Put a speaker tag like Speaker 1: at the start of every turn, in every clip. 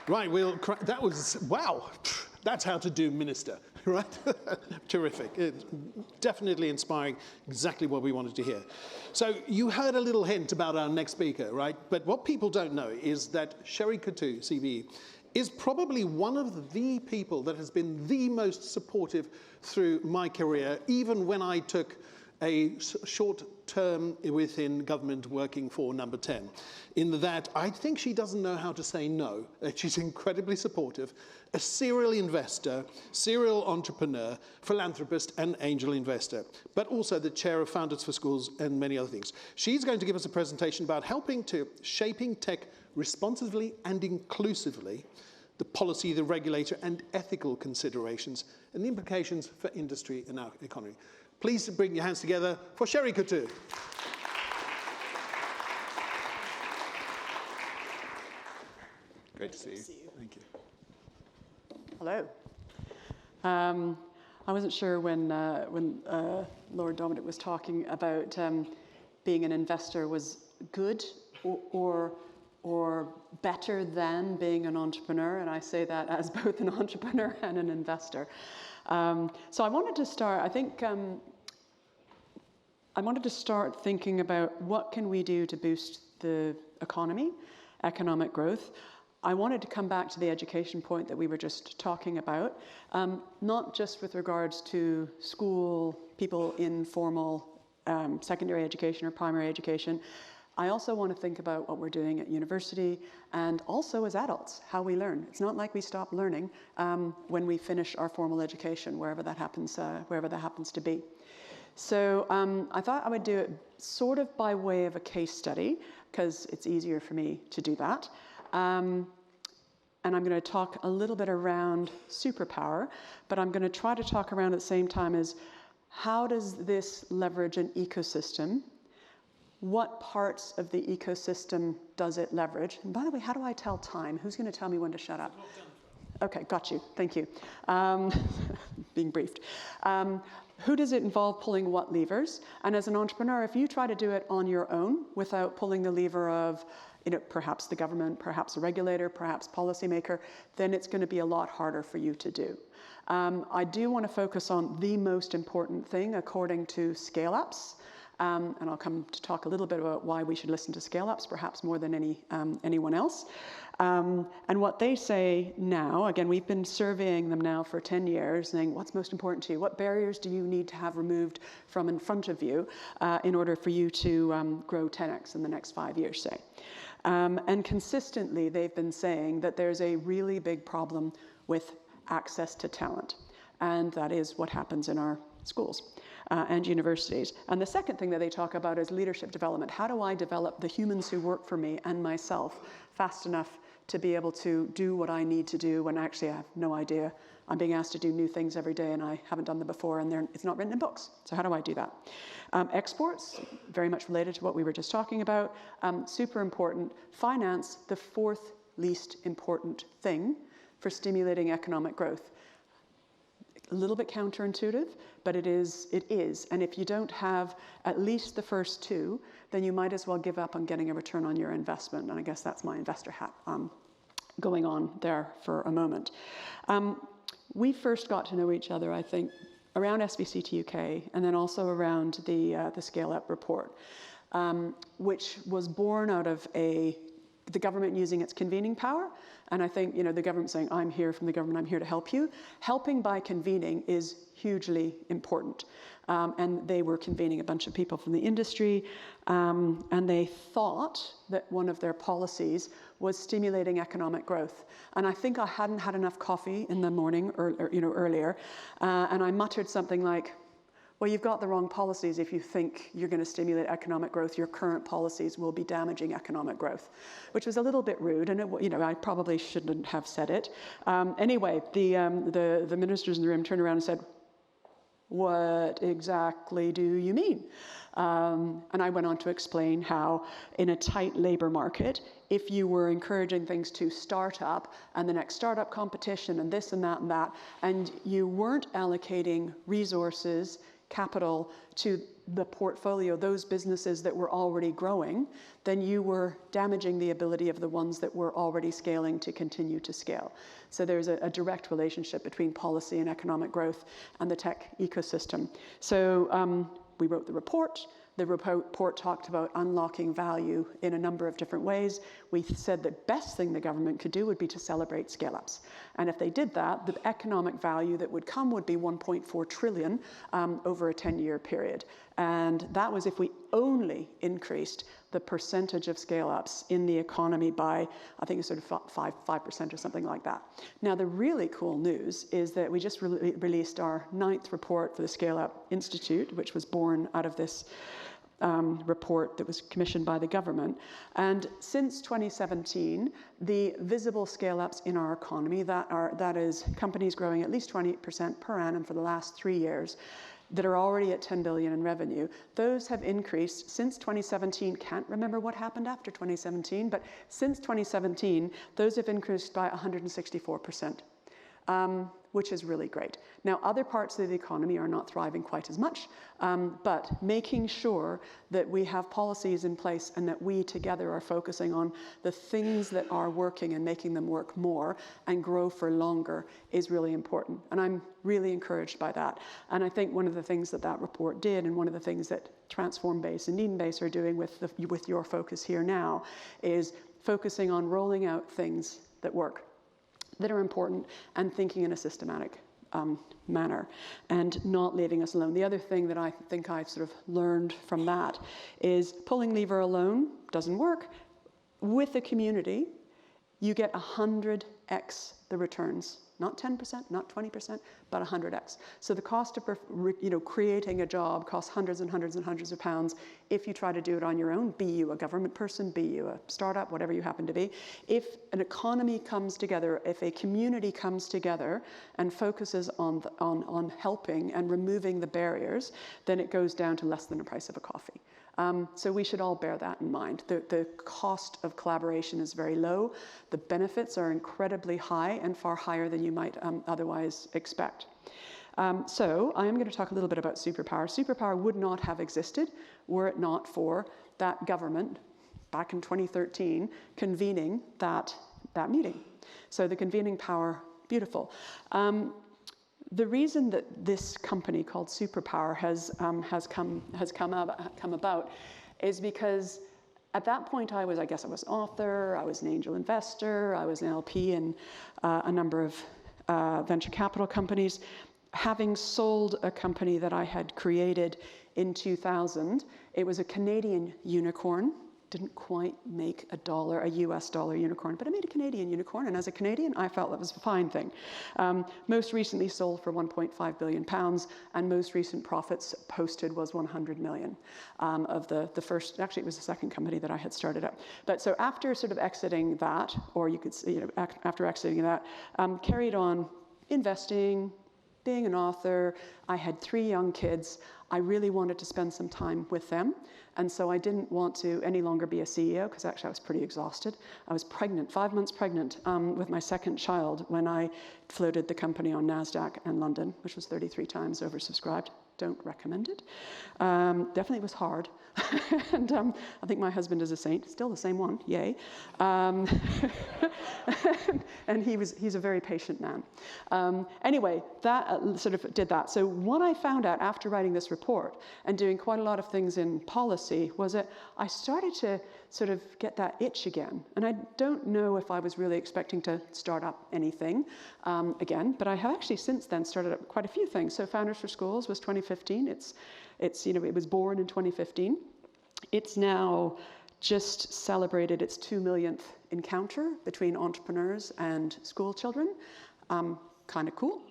Speaker 1: Right, that was, wow, that's how to do minister, right? Terrific. It's definitely inspiring, exactly what we wanted to hear. So you heard a little hint about our next speaker, right? But what people don't know is that Sherry Coutu, CBE, is probably one of the people that has been the most supportive through my career, even when I took a short term within government working for Number 10. In that, I think she doesn't know how to say no. She's incredibly supportive, a serial investor, serial entrepreneur, philanthropist, and angel investor, but also the chair of Founders for Schools and many other things. She's going to give us a presentation about shaping tech responsively and inclusively, the policy, the regulator, and ethical considerations, and the implications for industry and our economy. Please bring your hands together for Sherry Coutu. Great to see you. Thank you.
Speaker 2: Hello. I wasn't sure when Lord Dominic was talking about being an investor was good or better than being an entrepreneur, and I say that as both an entrepreneur and an investor. So I wanted to start, I wanted to start thinking about what can we do to boost the economy, economic growth. I wanted to come back to the education point that we were just talking about, not just with regards to school, people in formal secondary education or primary education. I also want to think about what we're doing at university and also as adults, how we learn. It's not like we stop learning when we finish our formal education, wherever that happens to be. So I thought I would do it sort of by way of a case study, because it's easier for me to do that. And I'm going to talk a little bit around superpower, but I'm going to try to talk around at the same time as how does this leverage an ecosystem? What parts of the ecosystem does it leverage? And by the way, how do I tell time? Who's going to tell me when to shut up? Okay, got you. Thank you. Being briefed. Who does it involve pulling what levers? And as an entrepreneur, if you try to do it on your own without pulling the lever of perhaps the government, perhaps a regulator, perhaps policymaker, then it's going to be a lot harder for you to do. I do want to focus on the most important thing according to scale-ups. And I'll come to talk a little bit about why we should listen to scale-ups, perhaps more than anyone else. And what they say now, again, we've been surveying them now for 10 years, saying what's most important to you? What barriers do you need to have removed from in front of you in order for you to grow 10x in the next 5 years, say? And consistently, they've been saying that there's a really big problem with access to talent. And that is what happens in our schools. And universities. And the second thing that they talk about is leadership development. How do I develop the humans who work for me and myself fast enough to be able to do what I need to do when actually I have no idea? I'm being asked to do new things every day and I haven't done them before and it's not written in books. So how do I do that? Exports, very much related to what we were just talking about. Super important. Finance, the fourth least important thing for stimulating economic growth. A little bit counterintuitive, but it is. And if you don't have at least the first two, then you might as well give up on getting a return on your investment. And I guess that's my investor hat going on there for a moment. We first got to know each other, I think, around SVCT UK, and then also around the Scale Up report, which was born out of the government using its convening power. And I think, the government saying, I'm here from the government, I'm here to help you. Helping by convening is hugely important. And they were convening a bunch of people from the industry. And they thought that one of their policies was stimulating economic growth. And I think I hadn't had enough coffee in the morning or earlier. And I muttered something like, well, you've got the wrong policies if you think you're going to stimulate economic growth. Your current policies will be damaging economic growth, which was a little bit rude, and I probably shouldn't have said it. Anyway, the ministers in the room turned around and said, "What exactly do you mean?" And I went on to explain how, in a tight labor market, if you were encouraging things to start up and the next startup competition and this and that, and you weren't allocating resources capital to the portfolio, those businesses that were already growing, then you were damaging the ability of the ones that were already scaling to continue to scale. So there's a direct relationship between policy and economic growth and the tech ecosystem. So we wrote the report. The report talked about unlocking value in a number of different ways. We said the best thing the government could do would be to celebrate scale-ups. And if they did that, the economic value that would come would be 1.4 trillion over a 10-year period. And that was if we only increased the percentage of scale-ups in the economy by, I think it's sort of 5% or something like that. Now, the really cool news is that we just released our 9th report for the Scale-Up Institute, which was born out of this report that was commissioned by the government. And since 2017, the visible scale-ups in our economy, that is companies growing at least 20% per annum for the last 3 years, that are already at 10 billion in revenue, those have increased since 2017. Can't remember what happened after 2017, but since 2017, those have increased by 164%. Which is really great. Now, other parts of the economy are not thriving quite as much, but making sure that we have policies in place and that we together are focusing on the things that are working and making them work more and grow for longer is really important. And I'm really encouraged by that. And I think one of the things that that report did, and one of the things that Transform Base and Edenbase are doing with your focus here now, is focusing on rolling out things that work, that are important, and thinking in a systematic manner and not leaving us alone. The other thing that I think I've sort of learned from that is pulling lever alone doesn't work. With a community, you get 100x the returns. Not 10%, not 20%, but 100x. So the cost of creating a job costs hundreds and hundreds and hundreds of pounds if you try to do it on your own, be you a government person, be you a startup, whatever you happen to be. If an economy comes together, if a community comes together and focuses on helping and removing the barriers, then it goes down to less than the price of a coffee. So we should all bear that in mind. The cost of collaboration is very low. The benefits are incredibly high and far higher than you might otherwise expect. So I am going to talk a little bit about Superpower. Superpower would not have existed were it not for that government back in 2013 convening that meeting. So the convening power, beautiful. The reason that this company called Superpower has come about is because at that point I was author, I was an angel investor, I was an LP in a number of venture capital companies. Having sold a company that I had created in 2000, it was a Canadian unicorn. Didn't quite make a US dollar unicorn, but I made a Canadian unicorn, and as a Canadian, I felt that was a fine thing. Most recently sold for 1.5 billion pounds, and most recent profits posted was 100 million of the first, actually it was the second company that I had started up. But so after sort of exiting that, or you could say, after exiting that, carried on investing, being an author. I had 3 young kids. I really wanted to spend some time with them. And so I didn't want to any longer be a CEO, because actually I was pretty exhausted. I was pregnant, 5 months pregnant with my second child when I floated the company on NASDAQ and London, which was 33 times oversubscribed. Don't recommend it. Definitely was hard. And I think my husband is a saint, still the same one, yay. And he's a very patient man. Anyway, that sort of did that. So what I found out after writing this report and doing quite a lot of things in policy was that I started to sort of get that itch again. And I don't know if I was really expecting to start up anything again, but I have actually since then started up quite a few things. So Founders for Schools was 2015. It was born in 2015. It's now just celebrated its 2 millionth encounter between entrepreneurs and school children. Kind of cool.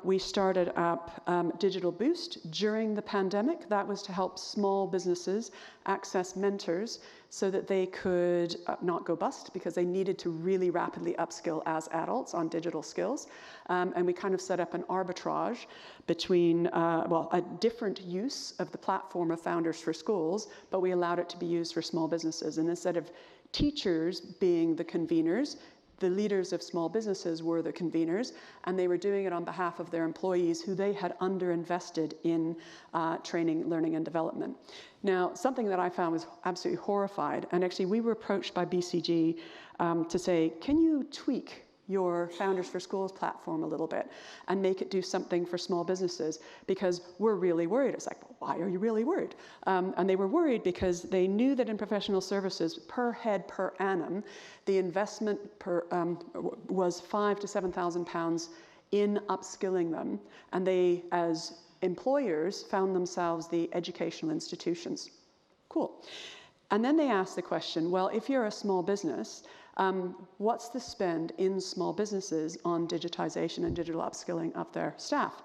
Speaker 2: We started up Digital Boost during the pandemic. That was to help small businesses access mentors so that they could not go bust, because they needed to really rapidly upskill as adults on digital skills. And we kind of set up an arbitrage between, a different use of the platform of Founders for Schools, but we allowed it to be used for small businesses. And instead of teachers being the conveners, the leaders of small businesses were the conveners, and they were doing it on behalf of their employees who they had underinvested in training, learning, and development. Now, something that I found was absolutely horrified, and actually we were approached by BCG to say, can you tweak your Founders for Schools platform a little bit and make it do something for small businesses, because we're really worried. It's like, why are you really worried? And they were worried because they knew that in professional services, per head per annum, the investment was £5,000 to £7,000 in upskilling them, and they, as employers, found themselves the educational institutions. Cool. And then they asked the question, well, if you're a small business, what's the spend in small businesses on digitization and digital upskilling of their staff?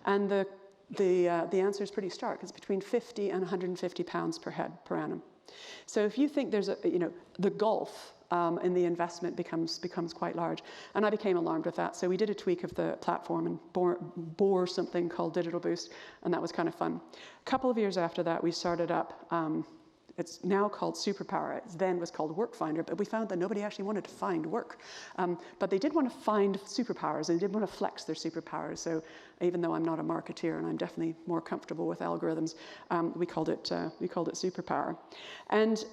Speaker 2: And the answer is pretty stark. It's between £50 and £150 per head per annum. So if you think there's the gulf in the investment becomes quite large. And I became alarmed with that. So we did a tweak of the platform and bore something called Digital Boost, and that was kind of fun. A couple of years after that, we started up it's now called Superpower. It then was called Workfinder, but we found that nobody actually wanted to find work. But they did want to find superpowers. They did want to flex their superpowers. So even though I'm not a marketeer and I'm definitely more comfortable with algorithms, we called it Superpower. And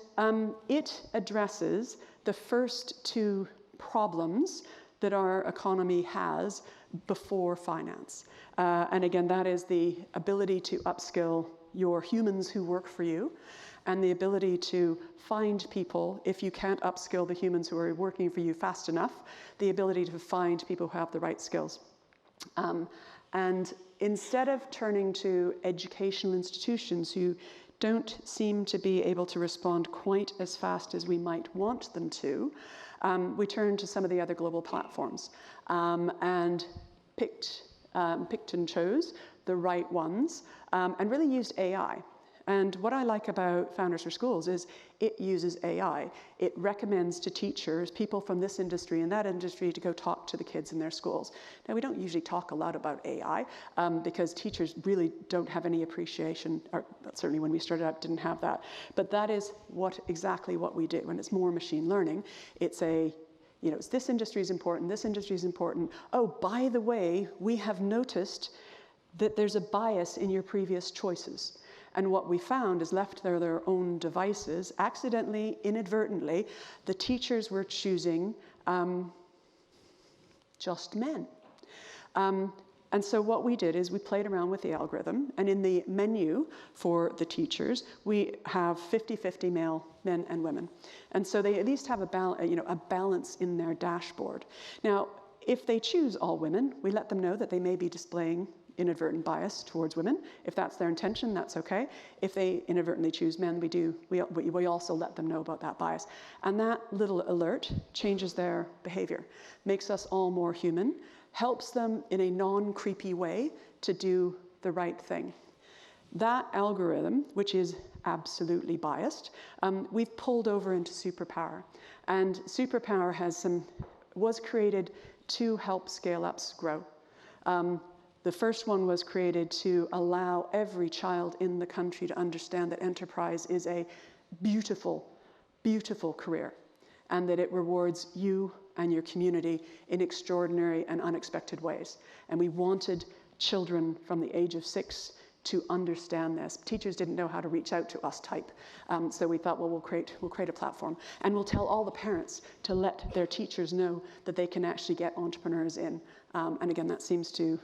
Speaker 2: it addresses the first two problems that our economy has before finance. And again, that is the ability to upskill your humans who work for you, and the ability to find people, if you can't upskill the humans who are working for you fast enough, the ability to find people who have the right skills. And instead of turning to educational institutions who don't seem to be able to respond quite as fast as we might want them to, we turned to some of the other global platforms and picked and chose the right ones and really used AI. And what I like about Founders for Schools is it uses AI. It recommends to teachers, people from this industry and that industry, to go talk to the kids in their schools. Now, we don't usually talk a lot about AI because teachers really don't have any appreciation, or certainly when we started out didn't have that. But that is exactly what we do. And it's more machine learning. It's it's this industry is important, this industry is important. Oh, by the way, we have noticed that there's a bias in your previous choices. And what we found is, left to their own devices, accidentally, inadvertently, the teachers were choosing just men. And so what we did is we played around with the algorithm, and in the menu for the teachers, we have 50-50 male men and women. And so they at least have a balance in their dashboard. Now, if they choose all women, we let them know that they may be displaying inadvertent bias towards women. If that's their intention, that's okay. If they inadvertently choose men, we also let them know about that bias. And that little alert changes their behavior, makes us all more human, helps them in a non-creepy way to do the right thing. That algorithm, which is absolutely biased, we've pulled over into Superpower. And Superpower was created to help scale-ups grow. The first one was created to allow every child in the country to understand that enterprise is a beautiful, beautiful career, and that it rewards you and your community in extraordinary and unexpected ways. And we wanted children from the age of 6 to understand this. Teachers didn't know how to reach out to us type. So we thought, well, we'll create a platform. And we'll tell all the parents to let their teachers know that they can actually get entrepreneurs in. And again, that seems to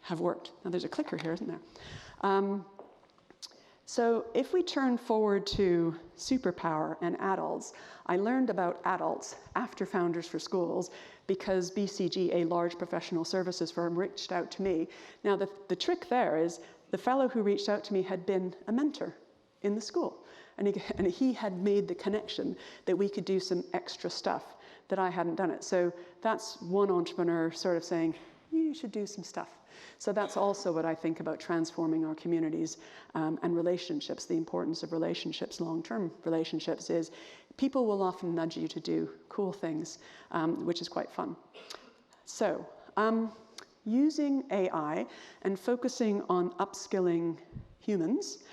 Speaker 2: have worked. Now there's a clicker here, isn't there? So if we turn forward to Superpower and adults, I learned about adults after Founders for Schools because BCG, a large professional services firm, reached out to me. Now the trick there is the fellow who reached out to me had been a mentor in the school. And he had made the connection that we could do some extra stuff that I hadn't done it. So that's one entrepreneur sort of saying, you should do some stuff. So that's also what I think about transforming our communities and relationships. The importance of relationships, long-term relationships, is people will often nudge you to do cool things, which is quite fun. So using AI and focusing on upskilling humans,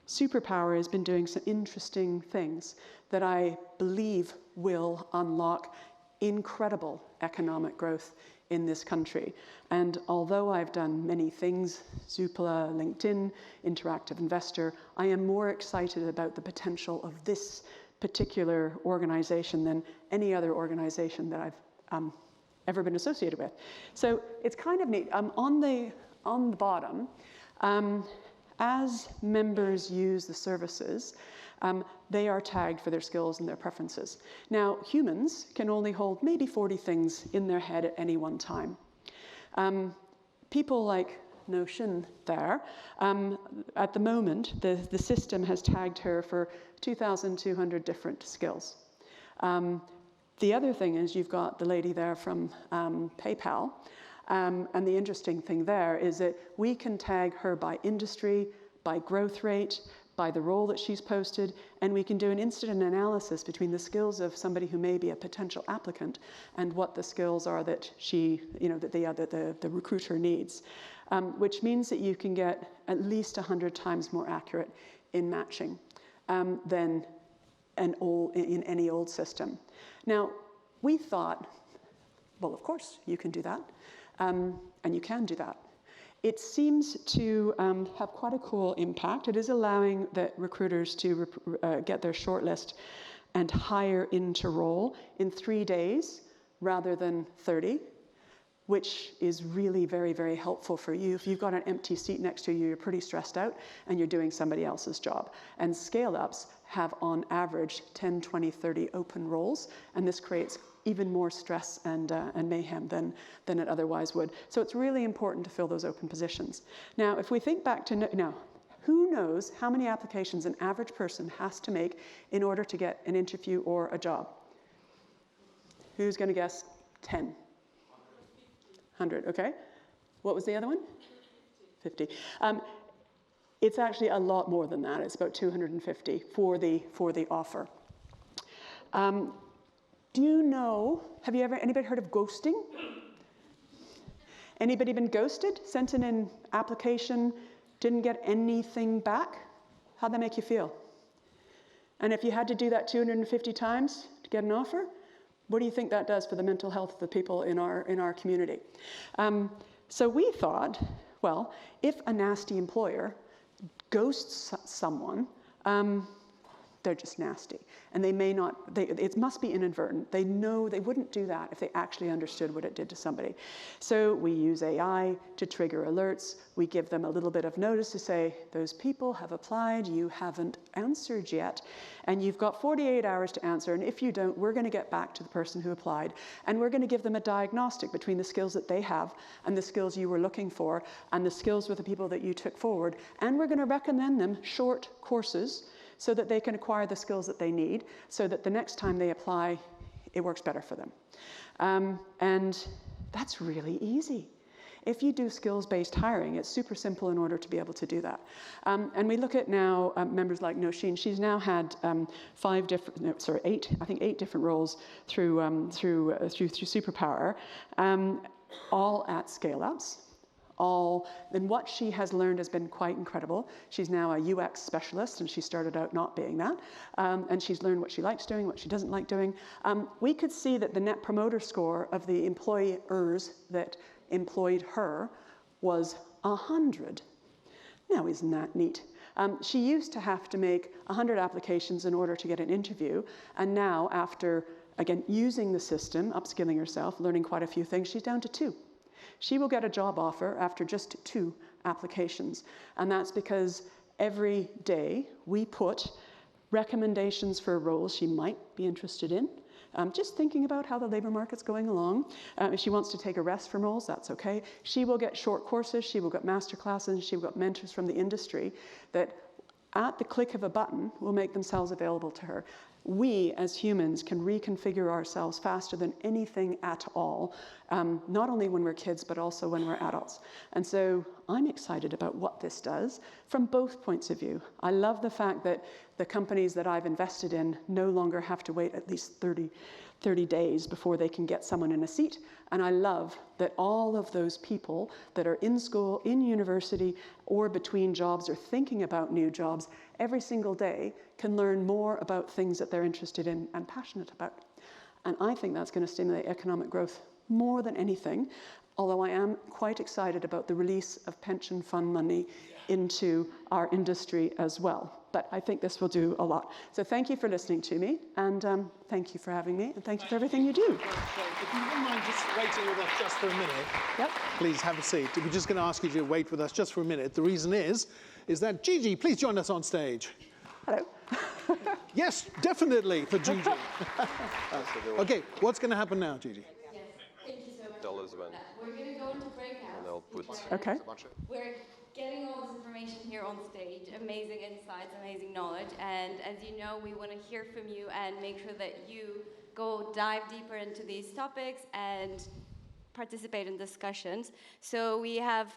Speaker 2: Superpower has been doing some interesting things that I believe will unlock incredible economic growth in this country. And although I've done many things, Zoopla, LinkedIn, Interactive Investor, I am more excited about the potential of this particular organization than any other organization that I've ever been associated with. So it's kind of neat. On the bottom, as members use the services, they are tagged for their skills and their preferences. Now, humans can only hold maybe 40 things in their head at any one time. People like Notion there, at the moment, the system has tagged her for 2,200 different skills. The other thing is you've got the lady there from PayPal, and the interesting thing there is that we can tag her by industry, by growth rate, by the role that she's posted, and we can do an instant analysis between the skills of somebody who may be a potential applicant and what the skills are that she, that the recruiter needs, which means that you can get at least 100 times more accurate in matching than in any old system. Now, we thought, well, of course you can do that, and you can do that. It seems to have quite a cool impact. It is allowing the recruiters to get their shortlist and hire into role in 3 days rather than 30, which is really very, very helpful for you. If you've got an empty seat next to you, you're pretty stressed out and you're doing somebody else's job. And scale-ups have on average 10, 20, 30 open roles, and this creates even more stress and mayhem than it otherwise would. So it's really important to fill those open positions. Now, if we think back to now, who knows how many applications an average person has to make in order to get an interview or a job? Who's going to guess 10? 100, okay. What was the other one? 50. It's actually a lot more than that. It's about 250 for the offer. Do you know, anybody heard of ghosting? Anybody been ghosted? Sent in an application, didn't get anything back? How'd that make you feel? And if you had to do that 250 times to get an offer, what do you think that does for the mental health of the people in our community? So we thought, well, if a nasty employer ghosts someone, they're just nasty. And they may not, it must be inadvertent. They know they wouldn't do that if they actually understood what it did to somebody. So we use AI to trigger alerts. We give them a little bit of notice to say, those people have applied, you haven't answered yet, and you've got 48 hours to answer, and if you don't, we're gonna get back to the person who applied, and we're gonna give them a diagnostic between the skills that they have and the skills you were looking for and the skills with the people that you took forward, and we're gonna recommend them short courses so that they can acquire the skills that they need, so that the next time they apply, it works better for them. And that's really easy. If you do skills-based hiring, it's super simple in order to be able to do that. And we look at now members like Nosheen. She's now had 8 different roles through Superpower, all at scale-ups. And what she has learned has been quite incredible. She's now a UX specialist, and she started out not being that. And she's learned what she likes doing, what she doesn't like doing. We could see that the net promoter score of the employers that employed her was 100. Now, isn't that neat? She used to have to make 100 applications in order to get an interview. And now, after, again, using the system, upskilling herself, learning quite a few things, she's down to 2. She will get a job offer after just 2 applications. And that's because every day we put recommendations for roles she might be interested in. Just thinking about how the labor market's going along. If she wants to take a rest from roles, that's okay. She will get short courses, she will get master classes, she will get mentors from the industry that at the click of a button will make themselves available to her. We, as humans, can reconfigure ourselves faster than anything at all, not only when we're kids, but also when we're adults. And so I'm excited about what this does from both points of view. I love the fact that the companies that I've invested in no longer have to wait at least 30 days before they can get someone in a seat. And I love that all of those people that are in school, in university, or between jobs or thinking about new jobs every single day can learn more about things that they're interested in and passionate about. And I think that's going to stimulate economic growth more than anything, although I am quite excited about the release of pension fund money into our industry as well. But I think this will do a lot. So thank you for listening to me, and thank you for having me, and thank you for everything you do.
Speaker 1: So if you wouldn't mind just waiting with us just for a minute,
Speaker 2: Yep.
Speaker 1: please have a seat. We're just going to ask you to wait with us just for a minute. The reason is that Gigi, please join us on stage.
Speaker 2: Hello.
Speaker 1: Yes, definitely for Gigi. Okay, what's going to happen now, Gigi?
Speaker 3: Yes, thank you so much.
Speaker 4: Tell us when.
Speaker 3: We're going to go into breakout.
Speaker 4: And I'll put.
Speaker 2: Okay.
Speaker 3: We're getting all this information here on stage, amazing insights, amazing knowledge, and as you know, we want to hear from you and make sure that you go dive deeper into these topics and participate in discussions. So we have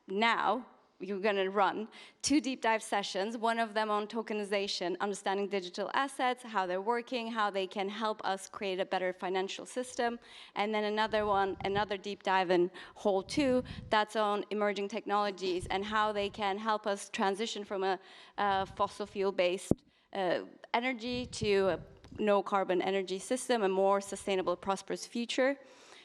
Speaker 3: now, you're going to run 2 deep dive sessions, one of them on tokenization, understanding digital assets, how they're working, how they can help us create a better financial system, and then another deep dive in Hall 2, that's on emerging technologies and how they can help us transition from a fossil fuel-based energy to a no-carbon energy system, a more sustainable, prosperous future.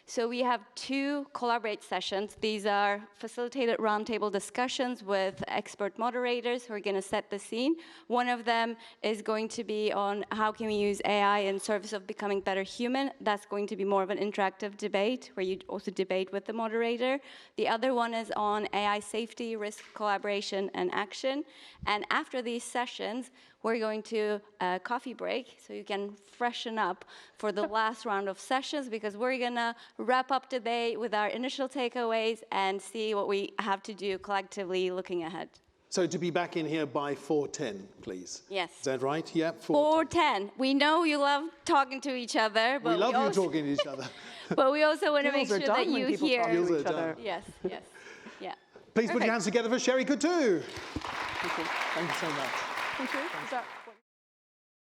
Speaker 3: So we have 2 collaborate sessions. These are facilitated roundtable discussions with expert moderators who are going to set the scene. One of them is going to be on how can we use AI in service of becoming better human. That's going to be more of an interactive debate where you also debate with the moderator. The other one is on AI safety, risk, collaboration, and action. And after these sessions, we're going to a coffee break so you can freshen up for the last round of sessions, because we're going to wrap up today with our initial takeaways and see what we have to do collectively looking ahead.
Speaker 1: So to be back in here by 4:10, please.
Speaker 3: Yes.
Speaker 1: Is that right? Yeah,
Speaker 3: 4:10. We know you love talking to each other, but
Speaker 1: we love you
Speaker 3: also,
Speaker 1: talking to each other.
Speaker 3: but we also want to make
Speaker 2: Deals are
Speaker 3: sure that
Speaker 2: done when
Speaker 3: you
Speaker 2: people
Speaker 3: hear.
Speaker 2: talk to
Speaker 1: Deals are
Speaker 2: each other.
Speaker 1: done.
Speaker 3: Yes, yes, yeah.
Speaker 1: Please put your
Speaker 3: Perfect.
Speaker 1: hands together for Sherry Coutu.
Speaker 2: Thank you.
Speaker 1: Thank you so much.
Speaker 2: Thank you. Is that